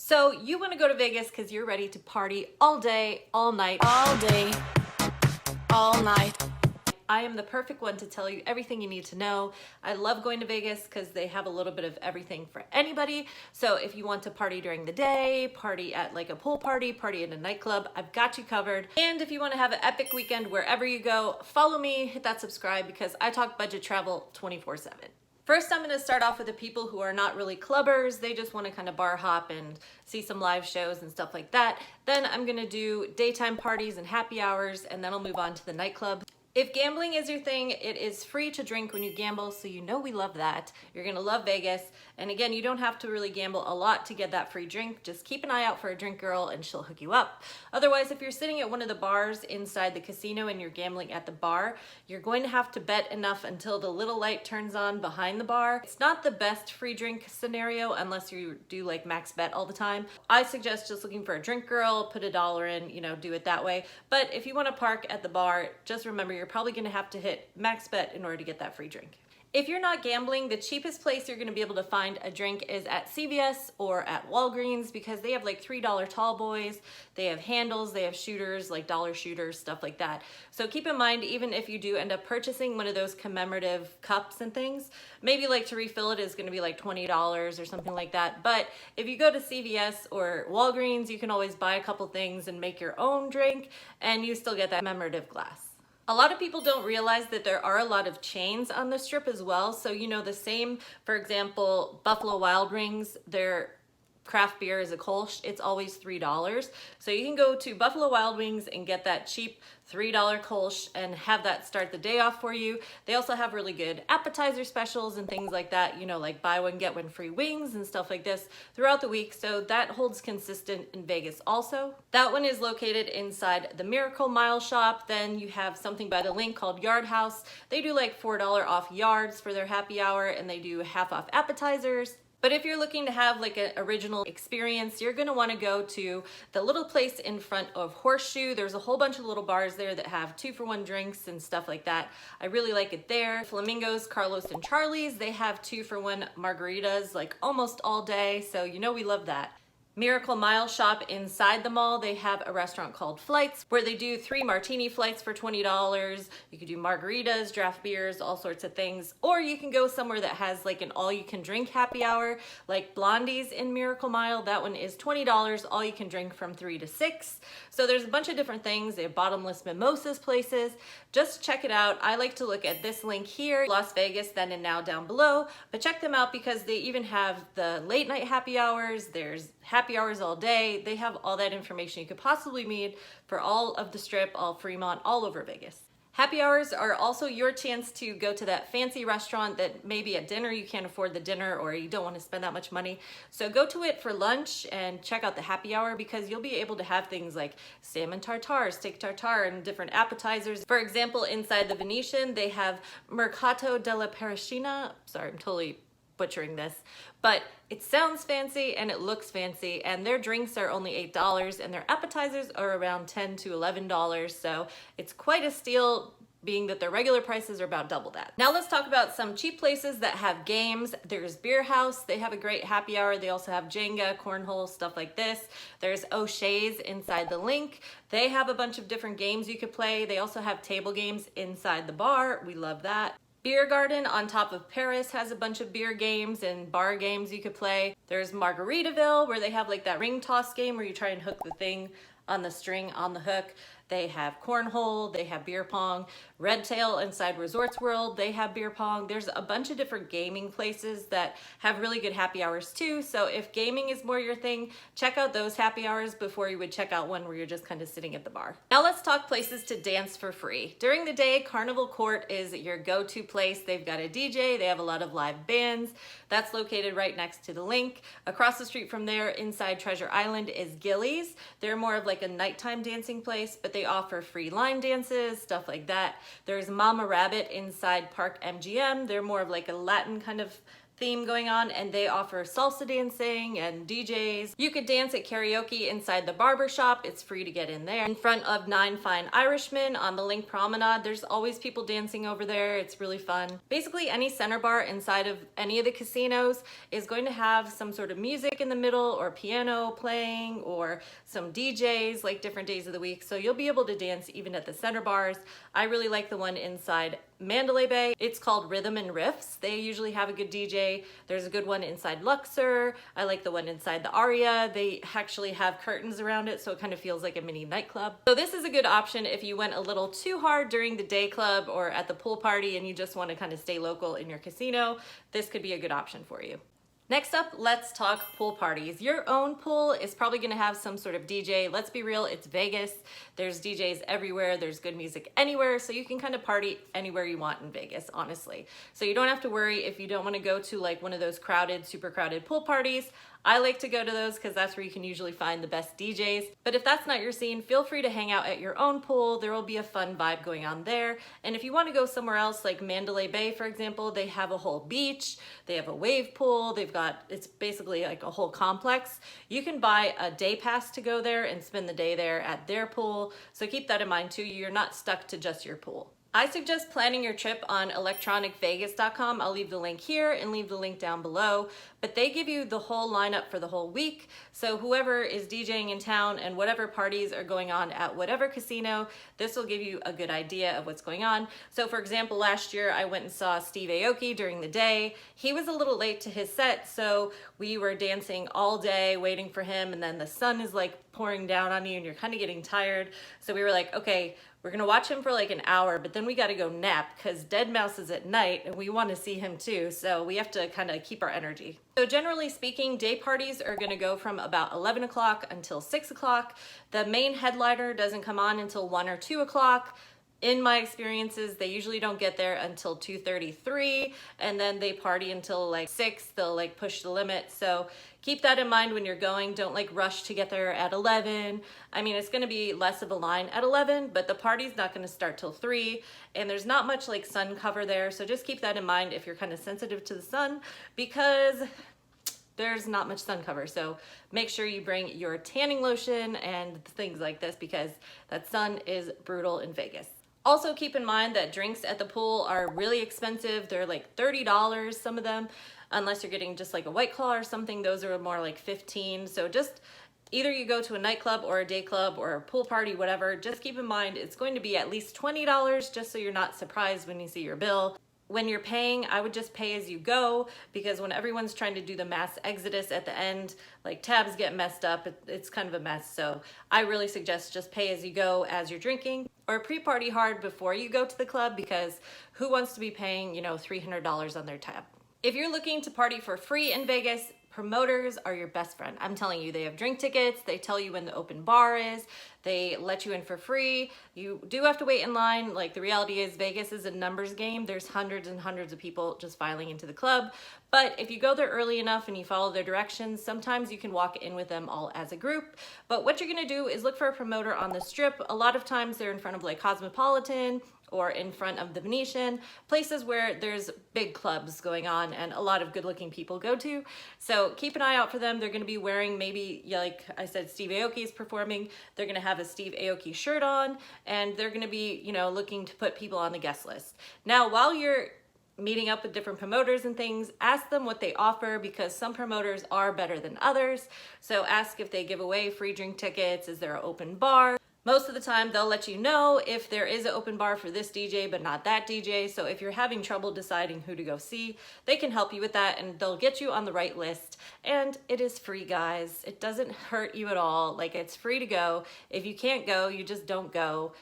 So you want to go to Vegas because you're ready to party all day, all night. All day, all night. I am the perfect one to tell you everything you need to know. I love going to Vegas because they have a little bit of everything for anybody. So if you want to party during the day, party at like a pool party, party in a nightclub, I've got you covered. And if you want to have an epic weekend wherever you go, follow me, hit that subscribe because I talk budget travel 24/7. First, I'm going to start off with the people who are not really clubbers. They just want to kind of bar hop and see some live shows and stuff like that. Then I'm going to do daytime parties and happy hours, and then I'll move on to the nightclub. If gambling is your thing, it is free to drink when you gamble, so you know we love that. You're gonna love Vegas. And again, you don't have to really gamble a lot to get that free drink. Just keep an eye out for a drink girl and she'll hook you up. Otherwise, if you're sitting at one of the bars inside the casino and you're gambling at the bar, you're going to have to bet enough until the little light turns on behind the bar. It's not the best free drink scenario unless you do like max bet all the time. I suggest just looking for a drink girl, put $1 in, do it that way. But if you wanna park at the bar, just remember you're probably gonna have to hit max bet in order to get that free drink. If you're not gambling, the cheapest place you're gonna be able to find a drink is at CVS or at Walgreens because they have like $3 tall boys, they have handles, they have shooters, like dollar shooters, stuff like that. So keep in mind, even if you do end up purchasing one of those commemorative cups and things, maybe like to refill it is gonna be like $20 or something like that. But if you go to CVS or Walgreens, you can always buy a couple things and make your own drink and you still get that commemorative glass. A lot of people don't realize that there are a lot of chains on the strip as well. So, the same, for example, Buffalo Wild Wings, their craft beer is a Kolsch, it's always $3. So you can go to Buffalo Wild Wings and get that cheap $3 Kolsch and have that start the day off for you. They also have really good appetizer specials and things like that, like buy one, get one free wings and stuff like this throughout the week. So that holds consistent in Vegas also. That one is located inside the Miracle Mile shop. Then you have something by the link called Yard House. They do like $4 off yards for their happy hour and they do half off appetizers. But if you're looking to have like an original experience, you're gonna wanna go to the little place in front of Horseshoe. There's a whole bunch of little bars there that have 2-for-1 drinks and stuff like that. I really like it there. Flamingos, Carlos, and Charlie's, they have 2-for-1 margaritas like almost all day, so we love that. Miracle Mile shop inside the mall, they have a restaurant called Flights where they do 3 martini flights for $20. You can do margaritas, draft beers, all sorts of things. Or you can go somewhere that has like an all you can drink happy hour, like Blondie's in Miracle Mile. That one is $20, all you can drink from 3 to 6. So there's a bunch of different things. They have bottomless mimosas places. Just check it out. I like to look at this link here, Las Vegas, then and now down below. But check them out because they even have the late night happy hours. There's happy hours all day. They have all that information you could possibly need for all of the strip, all Fremont, all over Vegas. Happy hours are also your chance to go to that fancy restaurant that maybe at dinner you can't afford the dinner or you don't want to spend that much money. So go to it for lunch and check out the happy hour because you'll be able to have things like salmon tartare, steak tartare, and different appetizers. For example, inside the Venetian, they have Mercato della Parascina. Sorry, I'm totally butchering this, but it sounds fancy and it looks fancy, and their drinks are only $8 and their appetizers are around $10 to $11, so it's quite a steal being that their regular prices are about double that. Now let's talk about some cheap places that have games. There's Beer House, they have a great happy hour. They also have Jenga, cornhole, stuff like this. There's O'Shea's inside the link. They have a bunch of different games you could play. They also have table games inside the bar. We love that. Beer Garden on top of Paris has a bunch of beer games and bar games you could play. There's Margaritaville where they have like that ring toss game where you try and hook the thing on the string on the hook. They have cornhole, they have beer pong. Red Tail inside Resorts World, they have beer pong. There's a bunch of different gaming places that have really good happy hours too. So if gaming is more your thing, check out those happy hours before you would check out one where you're just kind of sitting at the bar. Now let's talk places to dance for free. During the day, Carnival Court is your go-to place. They've got a DJ, they have a lot of live bands. That's located right next to the link. Across the street from there, inside Treasure Island, is Gillies. They're more of like a nighttime dancing place, but they offer free line dances, stuff like that. There's Mama Rabbit inside Park MGM. They're more of like a Latin kind of theme going on, and they offer salsa dancing and DJs. You could dance at karaoke inside the barber shop. It's free to get in there. In front of Nine Fine Irishmen on the Link Promenade, there's always people dancing over there. It's really fun. Basically, any center bar inside of any of the casinos is going to have some sort of music in the middle, or piano playing, or some DJs, like different days of the week. So you'll be able to dance even at the center bars. I really like the one inside Mandalay Bay. It's called Rhythm and Riffs. They usually have a good DJ. There's a good one inside Luxor. I like the one inside the Aria. They actually have curtains around it, so it kind of feels like a mini nightclub. So this is a good option if you went a little too hard during the day club or at the pool party and you just want to kind of stay local in your casino. This could be a good option for you. Next up, let's talk pool parties. Your own pool is probably gonna have some sort of DJ. Let's be real, it's Vegas. There's DJs everywhere, there's good music anywhere, so you can kind of party anywhere you want in Vegas, honestly. So you don't have to worry if you don't wanna go to like one of those crowded, super crowded pool parties. I like to go to those because that's where you can usually find the best DJs. But if that's not your scene, feel free to hang out at your own pool. There will be a fun vibe going on there. And if you want to go somewhere else, like Mandalay Bay, for example, they have a whole beach, they have a wave pool, it's basically like a whole complex. You can buy a day pass to go there and spend the day there at their pool. So keep that in mind too. You're not stuck to just your pool. I suggest planning your trip on electronicvegas.com. I'll leave the link here and leave the link down below, but they give you the whole lineup for the whole week. So whoever is DJing in town and whatever parties are going on at whatever casino, this will give you a good idea of what's going on. So for example, last year I went and saw Steve Aoki during the day. He was a little late to his set, so we were dancing all day waiting for him, and then the sun is like pouring down on you and you're kind of getting tired. So we were like, okay, we're gonna watch him for like an hour, but then we gotta go nap because Deadmau5 is at night and we wanna see him too. So we have to kind of keep our energy. So generally speaking, day parties are gonna go from about 11 o'clock until 6 o'clock. The main headliner doesn't come on until 1 or 2 o'clock. In my experiences, they usually don't get there until 2:33, and then they party until like 6. They'll like push the limit. So keep that in mind when you're going. Don't like rush to get there at 11. I mean, it's gonna be less of a line at 11, but the party's not gonna start till 3, and there's not much like sun cover there. So just keep that in mind if you're kind of sensitive to the sun, because there's not much sun cover. So make sure you bring your tanning lotion and things like this, because that sun is brutal in Vegas. Also keep in mind that drinks at the pool are really expensive. They're like $30, some of them, unless you're getting just like a White Claw or something. Those are more like 15. So just either you go to a nightclub or a day club or a pool party, whatever, just keep in mind it's going to be at least $20, just so you're not surprised when you see your bill. When you're paying, I would just pay as you go, because when everyone's trying to do the mass exodus at the end, like tabs get messed up, it's kind of a mess. So I really suggest just pay as you go as you're drinking, or pre-party hard before you go to the club, because who wants to be paying, you know, $300 on their tab? If you're looking to party for free in Vegas, promoters are your best friend. I'm telling you, they have drink tickets. They tell you when the open bar is. They let you in for free. You do have to wait in line. Like, the reality is Vegas is a numbers game. There's hundreds and hundreds of people just filing into the club. But if you go there early enough and you follow their directions, sometimes you can walk in with them all as a group. But what you're gonna do is look for a promoter on the Strip. A lot of times they're in front of like Cosmopolitan or in front of the Venetian, places where there's big clubs going on and a lot of good looking people go to. So keep an eye out for them. They're gonna be wearing, maybe, like I said, Steve Aoki is performing. They're gonna have a Steve Aoki shirt on, and they're gonna be, you know, looking to put people on the guest list. Now, while you're meeting up with different promoters and things, ask them what they offer, because some promoters are better than others. So ask if they give away free drink tickets. Is there an open bar? Most of the time they'll let you know if there is an open bar for this DJ but not that DJ. So if you're having trouble deciding who to go see, they can help you with that, and they'll get you on the right list. And it is free, guys. It doesn't hurt you at all. Like, it's free to go. If you can't go, you just don't go.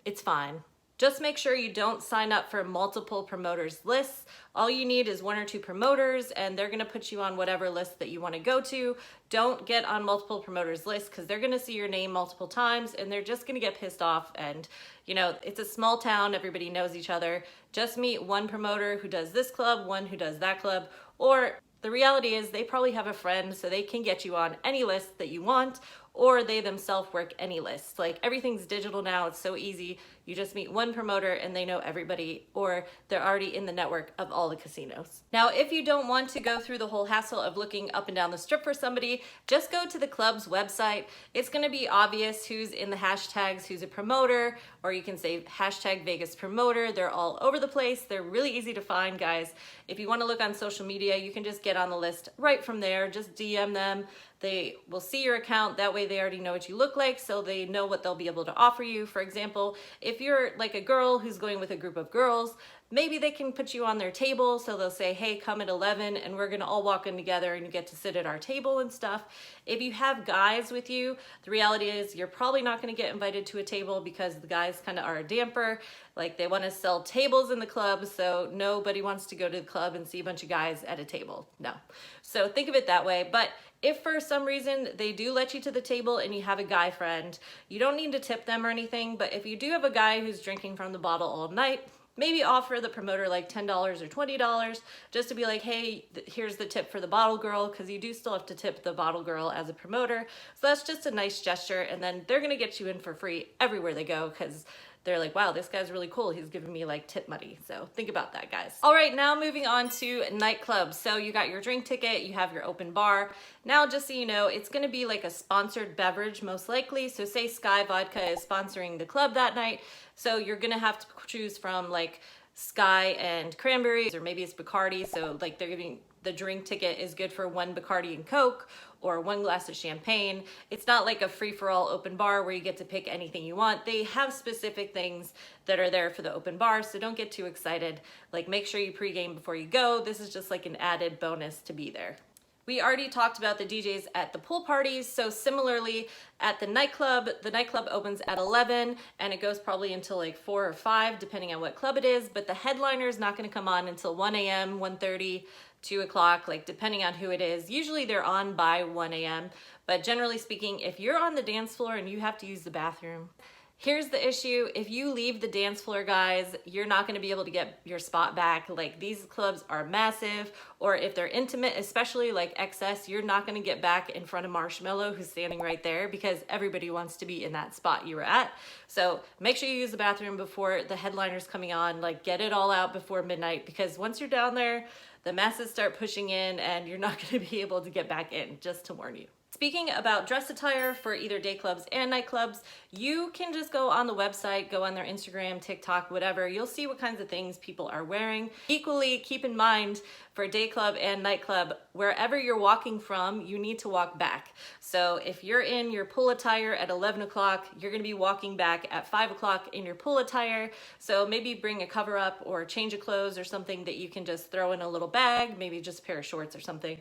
It's fine. Just make sure you don't sign up for multiple promoters lists. All you need is 1 or 2 promoters, and they're gonna put you on whatever list that you wanna go to. Don't get on multiple promoters lists, because they're gonna see your name multiple times and they're just gonna get pissed off. And you know, it's a small town, everybody knows each other. Just meet one promoter who does this club, one who does that club, or the reality is they probably have a friend, so they can get you on any list that you want, or they themselves work any list. Like everything's digital now, it's so easy. You just meet one promoter and they know everybody, or they're already in the network of all the casinos. Now, if you don't want to go through the whole hassle of looking up and down the strip for somebody, just go to the club's website. It's gonna be obvious who's in the hashtags, who's a promoter, or you can say hashtag Vegas promoter. They're all over the place. They're really easy to find, guys. If you wanna look on social media, you can just get on the list right from there. Just DM them. They will see your account. That way they already know what you look like, so they know what they'll be able to offer you. For example, if you're like a girl who's going with a group of girls, maybe they can put you on their table. So they'll say, hey, come at 11 and we're gonna all walk in together and you get to sit at our table and stuff. If you have guys with you, the reality is you're probably not gonna get invited to a table because the guys kind of are a damper. Like they wanna sell tables in the club, so nobody wants to go to the club and see a bunch of guys at a table. No. So think of it that way. But if for some reason they do let you to the table and you have a guy friend, you don't need to tip them or anything, but if you do have a guy who's drinking from the bottle all night, maybe offer the promoter like $10 or $20 just to be like, hey, here's the tip for the bottle girl, because you do still have to tip the bottle girl as a promoter. So that's just a nice gesture, and then they're gonna get you in for free everywhere they go because they're like, wow, this guy's really cool. He's giving me like tip money. So think about that, guys. All right, now moving on to nightclubs. So you got your drink ticket, you have your open bar. Now, just so you know, it's gonna be like a sponsored beverage most likely. So say Sky Vodka is sponsoring the club that night. So you're gonna have to choose from like Sky and cranberries, or maybe it's Bacardi. So like they're giving, the drink ticket is good for one Bacardi and Coke or one glass of champagne. It's not like a free-for-all open bar where you get to pick anything you want. They have specific things that are there for the open bar, so don't get too excited. Like make sure you pregame before you go. This is just like an added bonus to be there. We already talked about the DJs at the pool parties, so similarly at the nightclub opens at 11 and it goes probably until like 4 or 5 depending on what club it is, but the headliner is not gonna come on until 1 a.m., 1:30, 2 o'clock, like depending on who it is. Usually they're on by 1 a.m., but generally speaking, if you're on the dance floor and you have to use the bathroom, here's the issue. If you leave the dance floor, guys, you're not gonna be able to get your spot back. Like these clubs are massive, or if they're intimate, especially like XS, you're not gonna get back in front of Marshmello who's standing right there because everybody wants to be in that spot you were at. So make sure you use the bathroom before the headliner's coming on, like get it all out before midnight, because once you're down there, the masses start pushing in and you're not gonna be able to get back in, just to warn you. Speaking about dress attire for either day clubs and nightclubs, you can just go on the website, go on their Instagram, TikTok, whatever. You'll see what kinds of things people are wearing. Equally, keep in mind for day club and nightclub, wherever you're walking from, you need to walk back. So if you're in your pool attire at 11 o'clock, you're gonna be walking back at 5 o'clock in your pool attire. So maybe bring a cover up or change of clothes or something that you can just throw in a little bag, maybe just a pair of shorts or something.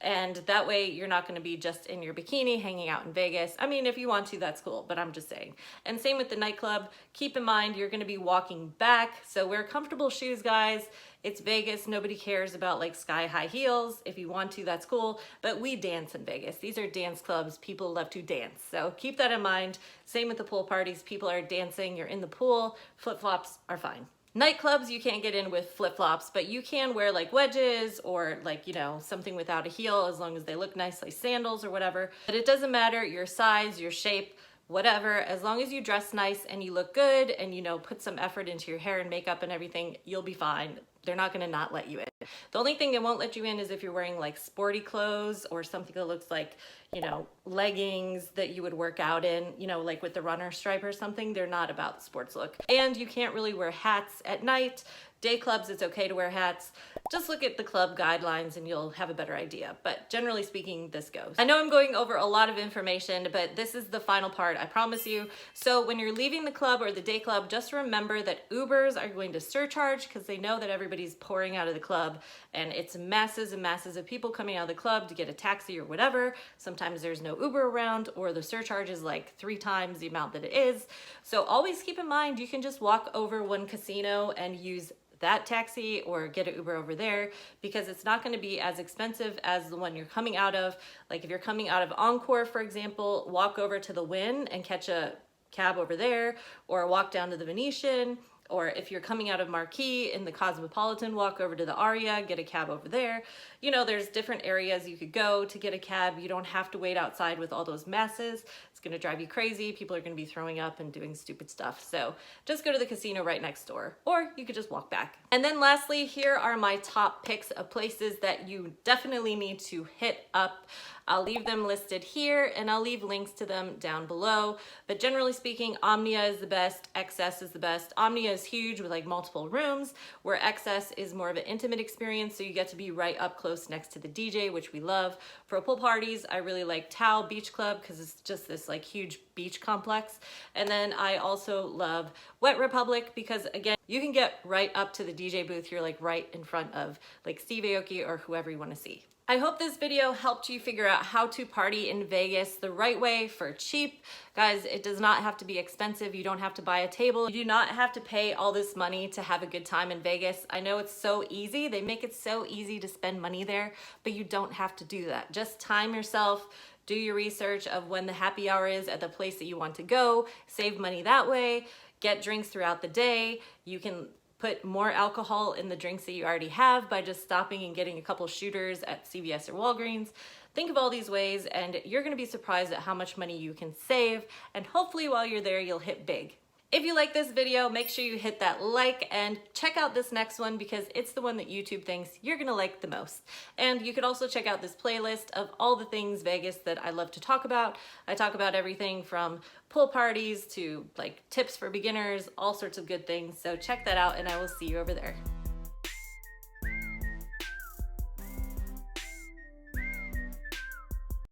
And that way you're not gonna be just in your bikini hanging out in Vegas. I mean, if you want to, that's cool, but I'm just saying. And same with the nightclub. Keep in mind, you're gonna be walking back. So wear comfortable shoes, guys. It's Vegas, nobody cares about like sky high heels. If you want to, that's cool, but we dance in Vegas. These are dance clubs, people love to dance. So keep that in mind. Same with the pool parties, people are dancing, you're in the pool, flip-flops are fine. Nightclubs, you can't get in with flip-flops, but you can wear like wedges or like, you know, something without a heel as long as they look nice, like sandals or whatever. But it doesn't matter your size, your shape, whatever, as long as you dress nice and you look good and, you know, put some effort into your hair and makeup and everything, you'll be fine. They're not gonna not let you in. The only thing they won't let you in is if you're wearing like sporty clothes or something that looks like, you know, leggings that you would work out in, you know, like with the runner stripe or something. They're not about sports look. And you can't really wear hats at night. Day clubs, it's okay to wear hats. Just look at the club guidelines and you'll have a better idea. But generally speaking, this goes. I know I'm going over a lot of information, but this is the final part, I promise you. So when you're leaving the club or the day club, just remember that Ubers are going to surcharge because they know that everybody's pouring out of the club and it's masses and masses of people coming out of the club to get a taxi or whatever. Sometimes there's no Uber around or the surcharge is like 3 times the amount that it is. So always keep in mind, you can just walk over one casino and use that taxi or get an Uber over there because it's not going to be as expensive as the one you're coming out of. Like if you're coming out of Encore, for example, walk over to the Wynn and catch a cab over there or walk down to the Venetian. Or if you're coming out of Marquee in the Cosmopolitan, walk over to the Aria, get a cab over there. You know, there's different areas you could go to get a cab. You don't have to wait outside with all those masses. It's gonna drive you crazy. People are gonna be throwing up and doing stupid stuff. So just go to the casino right next door, or you could just walk back. And then lastly, here are my top picks of places that you definitely need to hit up. I'll leave them listed here and I'll leave links to them down below. But generally speaking, Omnia is the best, XS is the best. Omnia is huge with like multiple rooms, where XS is more of an intimate experience, so you get to be right up close next to the DJ, which we love. For pool parties, I really like Tao Beach Club because it's just this like huge beach complex. And then I also love Wet Republic because again, you can get right up to the DJ booth. You're like right in front of like Steve Aoki or whoever you want to see. I hope this video helped you figure out how to party in Vegas the right way for cheap. Guys, it does not have to be expensive. You don't have to buy a table. You do not have to pay all this money to have a good time in Vegas. I know it's so easy. They make it so easy to spend money there, but you don't have to do that. Just time yourself, do your research of when the happy hour is at the place that you want to go, save money that way, get drinks throughout the day. You can put more alcohol in the drinks that you already have by just stopping and getting a couple shooters at CVS or Walgreens. Think of all these ways and you're gonna be surprised at how much money you can save, and hopefully while you're there, you'll hit big. If you like this video, make sure you hit that like and check out this next one because it's the one that YouTube thinks you're gonna like the most. And you could also check out this playlist of all the things Vegas that I love to talk about. I talk about everything from pool parties to like tips for beginners, all sorts of good things. So check that out and I will see you over there.